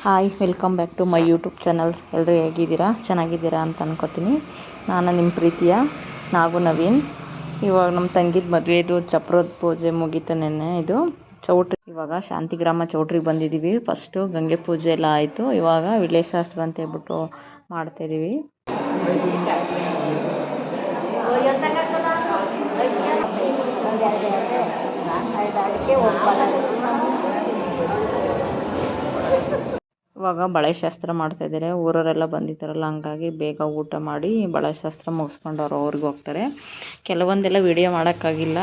Hi welcome back to my YouTube channel. ಎಲ್ಲರೂ ಹೇಗಿದ್ದೀರಾ? ಚೆನ್ನಾಗಿದ್ದೀರಾ ಅಂತ ಅನ್ಕೋತೀನಿ. ನಾನು ನಿಮ್ಮ ಪ್ರೀತಿಯ ನವೀನ್. ಇವಾಗ ನಮ್ಮ ತಂಗಿದ ಮದುವೆದು ಚಪ್ರದ ಪೂಜೆ ಮುಗೀತು ನೆನ್ನೆ. ಇದು ಚೌಟ್ರಿ, ಇವಾಗ ಶಾಂತಿಗ್ರಾಮ ಚೌಟ್ರಿಗೆ ಬಂದಿದ್ದೀವಿ. ಫಸ್ಟು ಗಂಗೆ ಪೂಜೆ ಎಲ್ಲ ಆಯಿತು. ಇವಾಗ ವಿಲೇಶ ಶಾಸ್ತ್ರ ಅಂತ ಹೇಳ್ಬಿಟ್ಟು ಮಾಡ್ತಾಯಿದ್ದೀವಿ. ಇವಾಗ ಬಳೆಶಾಸ್ತ್ರ ಮಾಡ್ತಾಯಿದ್ದಾರೆ. ಊರವರೆಲ್ಲ ಬಂದಿದ್ದಾರಲ್ಲ, ಹಂಗಾಗಿ ಬೇಗ ಊಟ ಮಾಡಿ ಬಳೆಶಾಸ್ತ್ರ ಮುಗಿಸ್ಕೊಂಡು ಅವ್ರಿಗೆ ಹೋಗ್ತಾರೆ. ಕೆಲವೊಂದೆಲ್ಲ ವೀಡಿಯೋ ಮಾಡೋಕ್ಕಾಗಿಲ್ಲ,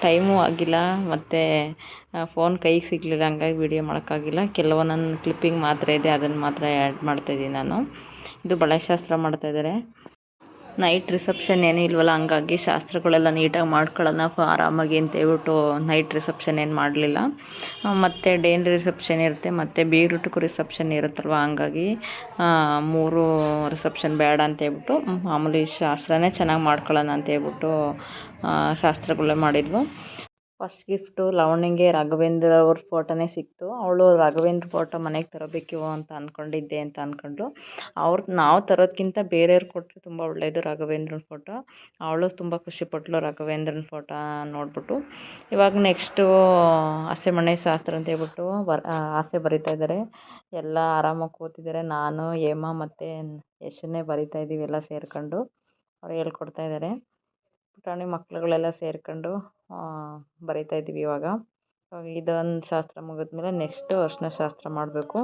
ಟೈಮು ಆಗಿಲ್ಲ, ಮತ್ತು ಫೋನ್ ಕೈಗೆ ಸಿಗಲಿಲ್ಲ, ಹಂಗಾಗಿ ವೀಡಿಯೋ ಮಾಡೋಕ್ಕಾಗಿಲ್ಲ. ಕೆಲವೊಂದೊಂದು ಕ್ಲಿಪ್ಪಿಂಗ್ ಮಾತ್ರ ಇದೆ, ಅದನ್ನು ಮಾತ್ರ ಆ್ಯಡ್ ಮಾಡ್ತಾಯಿದ್ದೀನಿ ನಾನು. ಇದು ಬಳೆಶಾಸ್ತ್ರ ಮಾಡ್ತಾಯಿದ್ದಾರೆ. ನೈಟ್ ರಿಸೆಪ್ಷನ್ ಏನೂ ಇಲ್ವಲ್ಲ, ಹಂಗಾಗಿ ಶಾಸ್ತ್ರಗಳೆಲ್ಲ ನೀಟಾಗಿ ಮಾಡ್ಕೊಳ್ಳೋಣ ಆರಾಮಾಗಿ ಅಂತ ಹೇಳ್ಬಿಟ್ಟು ನೈಟ್ ರಿಸೆಪ್ಷನ್ ಏನು ಮಾಡಲಿಲ್ಲ. ಮತ್ತು ಡೇನ್ ರಿಸೆಪ್ಷನ್ ಇರುತ್ತೆ, ಮತ್ತು ಬೀಗರೂಟಕ್ಕೂ ರಿಸೆಪ್ಷನ್ ಇರುತ್ತಲ್ವ, ಹಂಗಾಗಿ 3 ರಿಸೆಪ್ಷನ್ ಬೇಡ ಅಂತ ಹೇಳ್ಬಿಟ್ಟು ಮಾಮೂಲಿ ಶಾಸ್ತ್ರನೇ ಚೆನ್ನಾಗಿ ಮಾಡ್ಕೊಳ್ಳೋಣ ಅಂತ ಹೇಳ್ಬಿಟ್ಟು ಶಾಸ್ತ್ರಗಳೇ ಮಾಡಿದ್ವು. ಫಸ್ಟ್ ಗಿಫ್ಟು ಲವಣಿಗೆ ರಾಘವೇಂದ್ರ ಅವ್ರ ಫೋಟೋನೇ ಸಿಕ್ತು. ಅವಳು ರಾಘವೇಂದ್ರ ಫೋಟೋ ಮನೆಗೆ ತರಬೇಕು ಅಂತ ಅಂದ್ಕೊಂಡಿದ್ದೆ ಅಂತ ಅಂದ್ಕೊಂಡು ನಾವು ತರೋದಕ್ಕಿಂತ ಬೇರೆಯವ್ರು ಕೊಟ್ಟರೆ ತುಂಬ ಒಳ್ಳೆಯದು ರಾಘವೇಂದ್ರನ ಫೋಟೋ. ಅವಳು ತುಂಬ ಖುಷಿಪಟ್ಟಳು ರಾಘವೇಂದ್ರನ ಫೋಟೋ ನೋಡಿಬಿಟ್ಟು. ಇವಾಗ ನೆಕ್ಸ್ಟು ಹಸೆಮಣೆ ಶಾಸ್ತ್ರ ಅಂತ ಹೇಳ್ಬಿಟ್ಟು ಆಸೆ ಬರಿತಾ ಇದ್ದಾರೆ. ಎಲ್ಲ ಆರಾಮಾಗಿ ಕೂತಿದ್ದಾರೆ. ನಾನು ಹೇಮಾ ಮತ್ತು ಯಶನ್ನೇ ಬರಿತಾ ಇದ್ದೀವಿ ಎಲ್ಲ ಸೇರ್ಕೊಂಡು. ಅವ್ರು ಹೇಳ್ಕೊಡ್ತಾ ಇದ್ದಾರೆ. ಪುಟಾಣಿ ಮಕ್ಳುಗಳೆಲ್ಲ ಸೇರ್ಕೊಂಡು ಬರಿತಾ ಇದ್ದೀವಿ. ಇವಾಗ ಇದೊಂದು ಶಾಸ್ತ್ರ ಮುಗಿದ್ಮೇಲೆ ನೆಕ್ಸ್ಟು ಅರಿಶಿನ ಶಾಸ್ತ್ರ ಮಾಡಬೇಕು.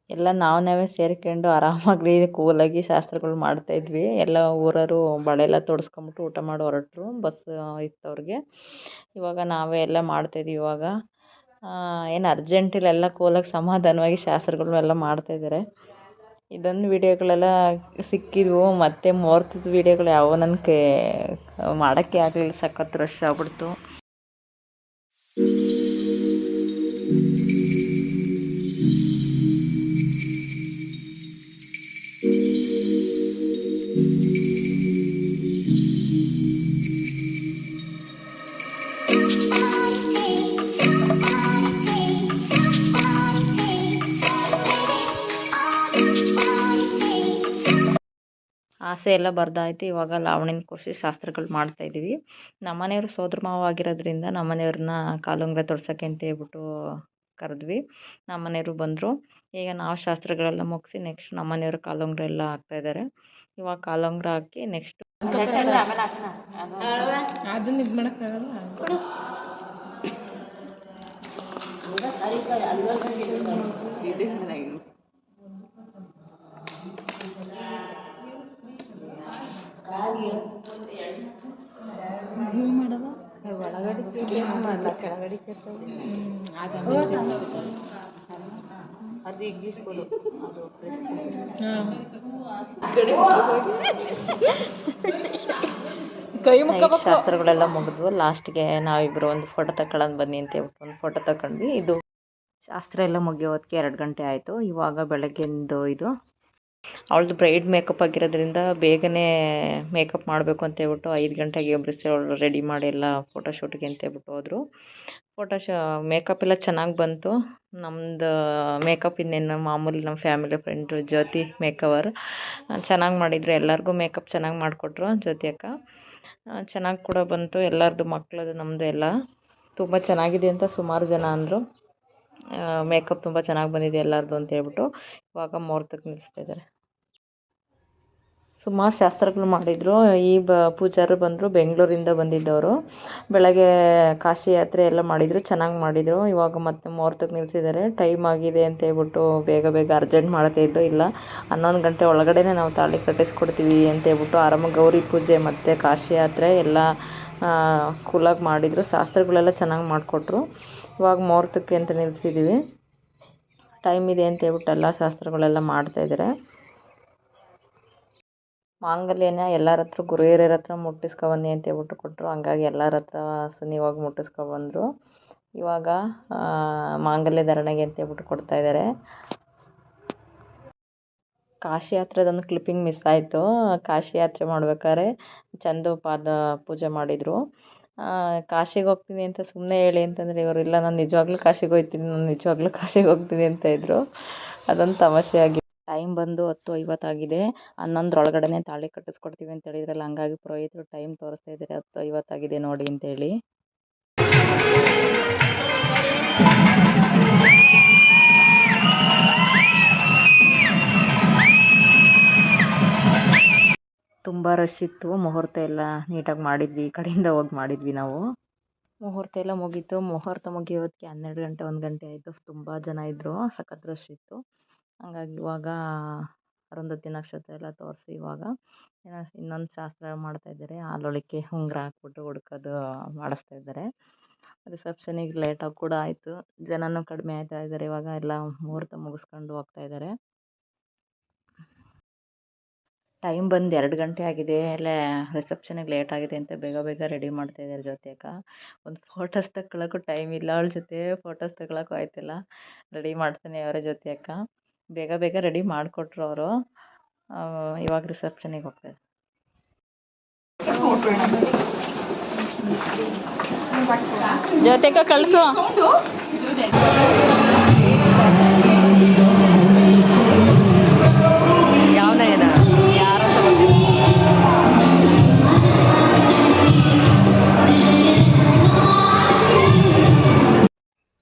ಎಲ್ಲ ನಾವೇ ಸೇರ್ಕೊಂಡು ಆರಾಮಾಗಿ ಕೂಲಾಗಿ ಶಾಸ್ತ್ರಗಳು ಮಾಡ್ತಾಯಿದ್ವಿ. ಎಲ್ಲ ಊರವರು ಬಳೆ ಎಲ್ಲ ತೊಡಿಸ್ಕೊಂಬಿಟ್ಟು ಊಟ ಮಾಡಿ ಹೊರಟರು. ಬಸ್ ಇತ್ತು ಅವ್ರಿಗೆ. ಇವಾಗ ನಾವೇ ಎಲ್ಲ ಮಾಡ್ತಾಯಿದ್ವಿ. ಇವಾಗ ಏನು ಅರ್ಜೆಂಟಿಲ್ಲ, ಎಲ್ಲ ಕೂಲಾಗಿ ಸಮಾಧಾನವಾಗಿ ಶಾಸ್ತ್ರಗಳನ್ನೆಲ್ಲ ಮಾಡ್ತಾಯಿದ್ದಾರೆ. ಇದೊಂದು ವೀಡಿಯೋಗಳೆಲ್ಲ ಸಿಕ್ಕಿದ್ವು. ಮತ್ತು ಮುಹೂರ್ತದ ವೀಡಿಯೋಗಳು ಯಾವ ನನಗೆ ಮಾಡೋಕ್ಕೆ ಆಗಲಿಲ್ಲ, ಸಖತ್ ರಶ್ ಆಗ್ಬಿಡ್ತು. ಆಸೆ ಎಲ್ಲ ಬರ್ದಾಯ್ತು. ಇವಾಗ ಲಾವಣಿನ ಕೂರಿಸಿ ಶಾಸ್ತ್ರಗಳು ಮಾಡ್ತಾಯಿದ್ದೀವಿ. ನಮ್ಮನೆಯವರು ಸೋದರ ಮಾವ ಆಗಿರೋದ್ರಿಂದ ನಮ್ಮನೆಯವ್ರನ್ನ ಕಾಲುಂಗುರ ತೊಡ್ಸೋಕ್ಕೆ ಅಂತ ಹೇಳ್ಬಿಟ್ಟು ಕರೆದ್ವಿ. ನಮ್ಮನೆಯವರು ಬಂದರು. ಈಗ ನಾವು ಶಾಸ್ತ್ರಗಳೆಲ್ಲ ಮುಗಿಸಿ ನೆಕ್ಸ್ಟ್ ನಮ್ಮನೆಯವರು ಕಾಲುಂಗುರ ಎಲ್ಲ ಹಾಕ್ತಾಯಿದ್ದಾರೆ. ಇವಾಗ ಕಾಲುಂಗುರ ಹಾಕಿ ನೆಕ್ಸ್ಟ್ ಅದನ್ನ ಇದು ಮಾಡೋಕ್ಕಾಗಲ್ಲ. ಝೂಮ್ ಮಾಡವ ಒಳಗಡೆ ಕೆಳಗಡೆ ಅದು ಇಂಗ್ಲೀಷ್ ಬೋರ್ಡು, ಅದು ಕೈ ಮುಖ ಶಾಸ್ತ್ರಗಳೆಲ್ಲ ಮುಗಿದ್ವು. ಲಾಸ್ಟ್ಗೆ ನಾವಿಬ್ಬರು ಒಂದು ಫೋಟೋ ತಗೊಳ್ಳೋದು ಬನ್ನಿ ಅಂತ ಹೇಳ್ಬಿಟ್ಟು ಒಂದು ಫೋಟೋ ತಗೊಂಡ್ವಿ. ಇದು ಶಾಸ್ತ್ರ ಎಲ್ಲ ಮುಗಿಯೋದಕ್ಕೆ 2 ಗಂಟೆ ಆಯಿತು. ಇವಾಗ ಬೆಳಗ್ಗೆಂದು ಇದು ಅವಳದು ಬ್ರೈಡ್ ಮೇಕಪ್ ಆಗಿರೋದ್ರಿಂದ ಬೇಗನೆ ಮೇಕಪ್ ಮಾಡಬೇಕು ಅಂತ ಹೇಳ್ಬಿಟ್ಟು 5 ಗಂಟೆಗೆ ಎಬ್ಬಿಸಿ ಅವಳು ರೆಡಿ ಮಾಡಿ ಎಲ್ಲ ಫೋಟೋಶೂಟ್ಗೆ ಅಂತ ಹೇಳ್ಬಿಟ್ಟು ಹೋದರು. ಮೇಕಪ್ ಎಲ್ಲ ಚೆನ್ನಾಗಿ ಬಂತು. ನಮ್ಮದು ಮೇಕಪ್ ಇನ್ನೇನು ಮಾಮೂಲಿ ನಮ್ಮ ಫ್ಯಾಮಿಲಿ ಫ್ರೆಂಡು ಜ್ಯೋತಿ ಮೇಕವರ್ ಚೆನ್ನಾಗಿ ಮಾಡಿದರು. ಎಲ್ಲರಿಗೂ ಮೇಕಪ್ ಚೆನ್ನಾಗಿ ಮಾಡಿಕೊಟ್ರು ಜ್ಯೋತಿ ಅಕ್ಕ. ಚೆನ್ನಾಗಿ ಕೂಡ ಬಂತು. ಎಲ್ಲರದ್ದು ಮಕ್ಕಳದು ನಮ್ಮದು ಎಲ್ಲ ತುಂಬ ಚೆನ್ನಾಗಿದೆ ಅಂತ ಸುಮಾರು ಜನ ಅಂದರು. ಮೇಕಪ್ ತುಂಬ ಚೆನ್ನಾಗಿ ಬಂದಿದೆ ಎಲ್ಲರದು ಅಂತ ಹೇಳ್ಬಿಟ್ಟು ಇವಾಗ ಮುಹೂರ್ತಕ್ಕೆ ನಿಲ್ಲಿಸ್ತಾಯಿದ್ದಾರೆ. ಸುಮಾರು ಶಾಸ್ತ್ರಗಳು ಮಾಡಿದರು. ಈ ಪೂಜಾರು ಬಂದರು, ಬೆಂಗಳೂರಿಂದ ಬಂದಿದ್ದವರು. ಬೆಳಗ್ಗೆ ಕಾಶಿ ಯಾತ್ರೆ ಎಲ್ಲ ಮಾಡಿದರು, ಚೆನ್ನಾಗಿ ಮಾಡಿದರು. ಇವಾಗ ಮತ್ತೆ ಮುಹೂರ್ತಕ್ಕೆ ನಿಲ್ಲಿಸಿದ್ದಾರೆ. ಟೈಮ್ ಆಗಿದೆ ಅಂತ ಹೇಳ್ಬಿಟ್ಟು ಬೇಗ ಅರ್ಜೆಂಟ್ ಮಾಡ್ತಾಯಿದ್ದು. ಇಲ್ಲ 11 ಗಂಟೆ ಒಳಗಡೆ ನಾವು ತಾಳಿ ಕಟ್ಟಿಸ್ಕೊಡ್ತೀವಿ ಅಂತ ಹೇಳ್ಬಿಟ್ಟು ಆರಾಮಾಗಿ ಗೌರಿ ಪೂಜೆ ಮತ್ತು ಕಾಶಿ ಯಾತ್ರೆ ಎಲ್ಲ ಕೂಲಾಗಿ ಮಾಡಿದರು. ಶಾಸ್ತ್ರಗಳೆಲ್ಲ ಚೆನ್ನಾಗಿ ಮಾಡಿಕೊಟ್ರು. ಇವಾಗ ಮುಹೂರ್ತಕ್ಕೆ ಅಂತ ನಿಲ್ಲಿಸಿದ್ದೀವಿ. ಟೈಮ್ ಇದೆ ಅಂತ ಹೇಳ್ಬಿಟ್ಟು ಎಲ್ಲ ಶಾಸ್ತ್ರಗಳೆಲ್ಲ ಮಾಡ್ತಾಯಿದ್ದಾರೆ. ಮಾಂಗಲ್ಯನ ಎಲ್ಲರ ಹತ್ರ ಗುರು ಹಿರಿಯರ ಹತ್ರ ಮುಟ್ಟಿಸ್ಕೊಬನ್ನಿ ಅಂತ ಹೇಳ್ಬಿಟ್ಟು ಕೊಟ್ಟರು. ಹಂಗಾಗಿ ಎಲ್ಲರ ಹತ್ರ ಸುನೀವಾಗಿ ಮುಟ್ಟಿಸ್ಕೊಬಂದರು. ಇವಾಗ ಮಾಂಗಲ್ಯ ಧಾರಣೆಗೆ ಅಂತ ಹೇಳ್ಬಿಟ್ಟು ಕೊಡ್ತಾಯಿದ್ದಾರೆ. ಕಾಶಿ ಯಾತ್ರೆದೊಂದು ಕ್ಲಿಪ್ಪಿಂಗ್ ಮಿಸ್ ಆಯಿತು. ಕಾಶಿ ಯಾತ್ರೆ ಮಾಡ್ಬೇಕಾದ್ರೆ ಚಂದು ಪಾದ ಪೂಜೆ ಮಾಡಿದರು. ಕಾಶಿಗೆ ಹೋಗ್ತೀನಿ ಅಂತ ಸುಮ್ಮನೆ ಹೇಳಿ ಅಂತಂದರೆ ಇವರು ಇಲ್ಲ ನಾನು ನಿಜವಾಗ್ಲೂ ಕಾಶಿಗೆ ಹೋಗ್ತೀನಿ, ನಾನು ನಿಜವಾಗ್ಲೂ ಕಾಶಿಗೆ ಹೋಗ್ತೀನಿ ಅಂತ ಇದ್ದರು. ಅದೊಂದು ತಮಾಷೆ ಆಗಿ ಟೈಮ್ ಬಂದು 10:50 11ರೊಳಗಡೆ ತಾಳಿ ಕಟ್ಟಿಸ್ಕೊಡ್ತೀವಿ ಅಂತ ಹೇಳಿದ್ರಲ್ಲ, ಹಂಗಾಗಿ ಪುರೋಹಿತರು ಟೈಮ್ ತೋರಿಸ್ತಾ ಇದ್ದಾರೆ 10:50 ನೋಡಿ ಅಂತೇಳಿ. ತುಂಬ ರಶ್ ಇತ್ತು. ಮುಹೂರ್ತ ಎಲ್ಲ ನೀಟಾಗಿ ಮಾಡಿದ್ವಿ, ಈ ಕಡೆಯಿಂದ ಹೋಗಿ ಮಾಡಿದ್ವಿ ನಾವು. ಮುಹೂರ್ತ ಎಲ್ಲ ಮುಗೀತು. ಮುಹೂರ್ತ ಮುಗಿಯೋದಕ್ಕೆ 12 ಗಂಟೆ 1 ಗಂಟೆ ಆಯಿತು. ತುಂಬ ಜನ ಇದ್ದರು, ಸಖತ್ ರಶ್ ಇತ್ತು. ಹಂಗಾಗಿ ಇವಾಗ ಅರುಂಧತಿ ನಕ್ಷತ್ರ ಎಲ್ಲ ತೋರಿಸಿ ಇವಾಗ ಇನ್ನೊಂದು ಶಾಸ್ತ್ರ ಮಾಡ್ತಾಯಿದ್ದಾರೆ. ಹಾಲೊಳಿಕೆ ಉಂಗುರ ಹಾಕ್ಬಿಟ್ಟು ಹುಡ್ಕೋದು ಮಾಡಿಸ್ತಾಯಿದ್ದಾರೆ. ರಿಸೆಪ್ಷನಿಗೆ ಲೇಟಾಗಿ ಕೂಡ ಆಯಿತು, ಜನನೂ ಕಡಿಮೆ ಆಗ್ತಾ ಇದ್ದಾರೆ. ಇವಾಗ ಎಲ್ಲ ಮುಹೂರ್ತ ಮುಗಿಸ್ಕೊಂಡು ಹೋಗ್ತಾಯಿದ್ದಾರೆ. ಟೈಮ್ ಬಂದು 2 ಗಂಟೆ ಆಗಿದೆ. ಎಲ್ಲ ರಿಸೆಪ್ಷನಿಗೆ ಲೇಟ್ ಆಗಿದೆ ಅಂತ ಬೇಗ ಬೇಗ ರೆಡಿ ಮಾಡ್ತಾಯಿದ್ದಾರೆ ಜ್ಯೋತಿಯಕ್ಕ. ಒಂದು ಫೋಟೋಸ್ ತಗೊಳ್ಳೋಕ್ಕೂ ಟೈಮ್ ಇಲ್ಲ, ಅವಳ ಜೊತೆ ಫೋಟೋಸ್ ತಗೊಳ್ಳೋಕ್ಕೂ ಆಯ್ತಿಲ್ಲ. ರೆಡಿ ಮಾಡ್ತಾನೆ ಅವರೇ ಜ್ಯೋತಿಯಕ್ಕ. ಬೇಗ ಬೇಗ ರೆಡಿ ಮಾಡಿಕೊಟ್ರು ಅವರು. ಇವಾಗ ರಿಸೆಪ್ಷನಿಗೆ ಹೋಗ್ತಾರೆ. ಜ್ಯೋತಿಯಕ್ಕ ಕಳಿಸು. ಯಾವನ ಯಾರಂತ ಗೊತ್ತಿಲ್ಲ.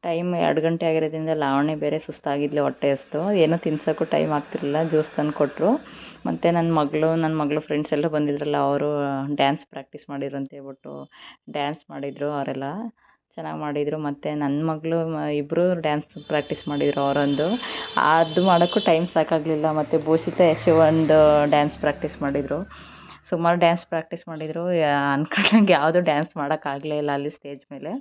ಟೈಮ್ 2 ಗಂಟೆ ಆಗಿರೋದ್ರಿಂದ ಲಾವಣಿ ಬೇರೆ ಸುಸ್ತಾಗಿದ್ಲು, ಹೊಟ್ಟೆ ಹಸ್ತು. ಏನೋ ತಿನ್ಸೋಕ್ಕೂ ಟೈಮ್ ಆಗ್ತಿರಲಿಲ್ಲ. ಜ್ಯೂಸ್ ತಂದು ಕೊಟ್ಟರು. ಮತ್ತು ನನ್ನ ಮಗಳು ಫ್ರೆಂಡ್ಸ್ ಎಲ್ಲ ಬಂದಿದ್ರಲ್ಲ, ಅವರು ಡ್ಯಾನ್ಸ್ ಪ್ರಾಕ್ಟೀಸ್ ಮಾಡಿದ್ರು ಅಂತ ಹೇಳ್ಬಿಟ್ಟು ಡ್ಯಾನ್ಸ್ ಮಾಡಿದರು. ಅವರೆಲ್ಲ ಚೆನ್ನಾಗಿ ಮಾಡಿದರು. ಮತ್ತು ನನ್ನ ಮಗಳು ಇಬ್ಬರು ಡ್ಯಾನ್ಸ್ ಪ್ರಾಕ್ಟೀಸ್ ಮಾಡಿದರು ಅವರೊಂದು. ಅದು ಮಾಡೋಕ್ಕೂ ಟೈಮ್ ಸಾಕಾಗಲಿಲ್ಲ. ಮತ್ತು ಭೂಷಿತ ಯಶು ಒಂದು ಡ್ಯಾನ್ಸ್ ಪ್ರಾಕ್ಟೀಸ್ ಮಾಡಿದರು. ಸುಮಾರು ಡ್ಯಾನ್ಸ್ ಪ್ರಾಕ್ಟೀಸ್ ಮಾಡಿದರು. ಅಂದ್ಕೊಂಡಂಗೆ ಯಾವುದೂ ಡ್ಯಾನ್ಸ್ ಮಾಡೋಕ್ಕಾಗಲೇ ಇಲ್ಲ ಅಲ್ಲಿ ಸ್ಟೇಜ್ ಮೇಲೆ.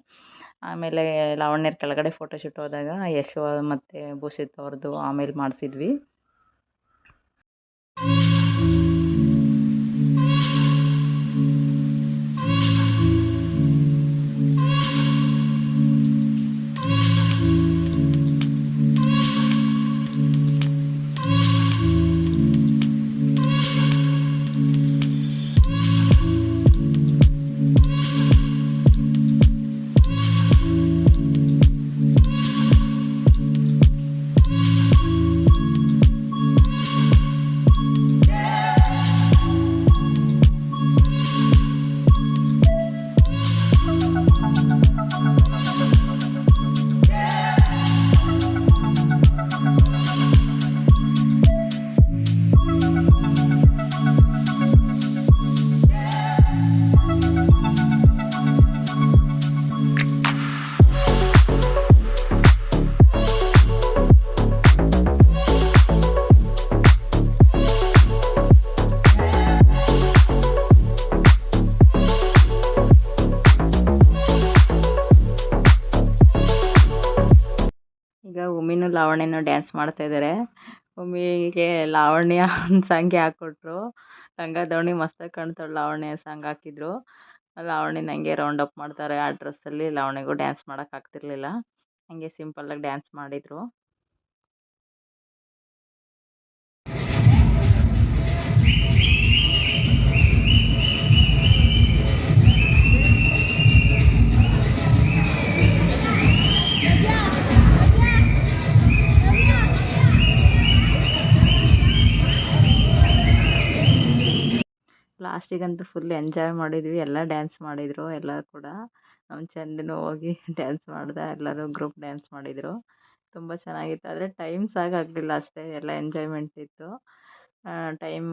ಆಮೇಲೆ ಲಾವಣ್ಯರ ಕೆಳಗಡೆ ಫೋಟೋಶೂಟ್ ಹೋದಾಗ ಯಶು ಮತ್ತು ಭೂಷಿತ್ ಅವ್ರದ್ದು ಆಮೇಲೆ ಮಾಡಿಸಿದ್ವಿ. ಈಗ ಉಮ್ಮಿನೂ ಲಾವಣ್ಯನೂ ಡ್ಯಾನ್ಸ್ ಮಾಡ್ತಾಯಿದ್ದಾರೆ. ಉಮ್ಮಿಗೆ ಲಾವಣ್ಯ ಸಾಂಗ್ಗೆ ಹಾಕ್ಕೊಟ್ರು. ಲಂಗ ದಾವಣಿ ಮಸ್ತಾಗಿ ಕಾಣ್ತಾಳೆ. ಲಾವಣ್ಯ ಸಾಂಗ್ ಹಾಕಿದ್ರು. ಲಾವಣ್ಯನ ಹಂಗೆ ರೌಂಡ್ ಅಪ್ ಮಾಡ್ತಾರೆ. ಆ ಡ್ರೆಸ್ಸಲ್ಲಿ ಲಾವಣ್ಯಗೂ ಡ್ಯಾನ್ಸ್ ಮಾಡೋಕ್ಕಾಗ್ತಿರ್ಲಿಲ್ಲ, ಹಂಗೆ ಸಿಂಪಲ್ಲಾಗಿ ಡ್ಯಾನ್ಸ್ ಮಾಡಿದರು. ಲಾಸ್ಟಿಗಂತೂ ಫುಲ್ ಎಂಜಾಯ್ ಮಾಡಿದ್ವಿ. ಎಲ್ಲ ಡ್ಯಾನ್ಸ್ ಮಾಡಿದರು ಎಲ್ಲ ಕೂಡ. ನಮ್ಮ ಚಂದನು ಹೋಗಿ ಡ್ಯಾನ್ಸ್ ಮಾಡ್ದೆ. ಎಲ್ಲರೂ ಗ್ರೂಪ್ ಡ್ಯಾನ್ಸ್ ಮಾಡಿದರು. ತುಂಬ ಚೆನ್ನಾಗಿತ್ತು. ಆದರೆ ಟೈಮ್ ಸಾಕಾಗಲಿಲ್ಲ ಅಷ್ಟೇ, ಎಲ್ಲ ಎಂಜಾಯ್ಮೆಂಟ್ ಇತ್ತು. ಟೈಮ್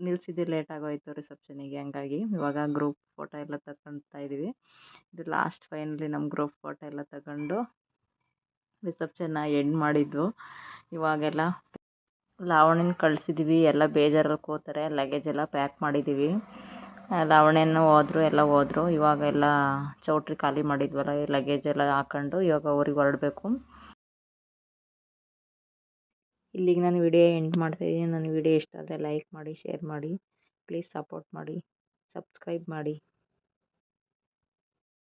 ನಿಲ್ಲಿಸಿದ್ದು ಲೇಟ್ ಆಗೋಯಿತು ರಿಸೆಪ್ಷನಿಗೆ. ಹಂಗಾಗಿ ಇವಾಗ ಗ್ರೂಪ್ ಫೋಟೋ ಎಲ್ಲ ತಗೊಳ್ತಾ ಇದ್ದೀವಿ. ಇದು ಲಾಸ್ಟ್ ಫೈನಲಿ ನಮ್ಮ ಗ್ರೂಪ್ ಫೋಟೋ ಎಲ್ಲ ತಗೊಂಡು ರಿಸೆಪ್ಷನ್ನ ಎಂಡ್ ಮಾಡಿದ್ವು. ಇವಾಗೆಲ್ಲ ಲಾವಣ್ಯನ ಕಳಿಸಿದ್ವಿ. ಎಲ್ಲ ಬೇಜಾರಲ್ಲಿ ಕೂತಾರೆ. ಲಗೇಜ್ ಎಲ್ಲ ಪ್ಯಾಕ್ ಮಾಡಿದ್ದೀವಿ. ಲಾವಣ್ಯನೂ ಹೋದ್ರು, ಎಲ್ಲ ಹೋದ್ರು. ಇವಾಗೆಲ್ಲ ಚೌಟ್ರಿ ಖಾಲಿ ಮಾಡಿದ್ವಲ್ಲ, ಲಗೇಜ್ ಎಲ್ಲ ಹಾಕೊಂಡು ಇವಾಗ ಊರಿಗೆ ಹೊರಡಬೇಕು. ಇಲ್ಲಿಗೆ ನಾನು ವಿಡಿಯೋ ಎಂಡ್ ಮಾಡ್ತಾಯಿದ್ದೀನಿ. ನನ್ನ ವಿಡಿಯೋ ಇಷ್ಟ ಆದರೆ ಲೈಕ್ ಮಾಡಿ, ಶೇರ್ ಮಾಡಿ, ಪ್ಲೀಸ್ ಸಪೋರ್ಟ್ ಮಾಡಿ, ಸಬ್ಸ್ಕ್ರೈಬ್ ಮಾಡಿ.